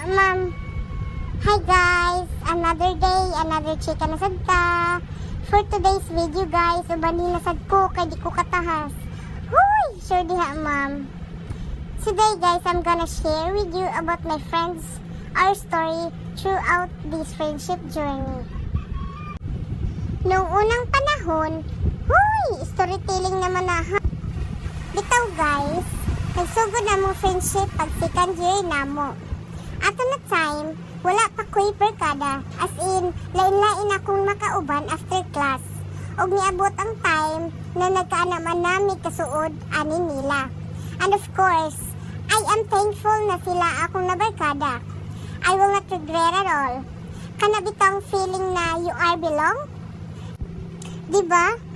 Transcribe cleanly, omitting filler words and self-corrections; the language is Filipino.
ma'am. Hi guys, another day, another chika na sad ta. For today's video guys, ubani na sad ko kay di ko katahas. Huy, sure diha ma'am. Today guys, I'm gonna share with you about my friends, our story throughout this friendship journey. Noong unang panahon, huy, storytelling naman na ha. Bitaw guys, nagsugod na mong friendship pag second year na mo. Ato na time, wala pa ko'y perkada, as in, lain-lain akong makauban after class. Og niabot ang time na nagkaanaman nami kasuod ani nila. And of course, I am thankful na sila akong nabarkada. I will not regret at all. Kana bitang feeling na you are belong? Diba?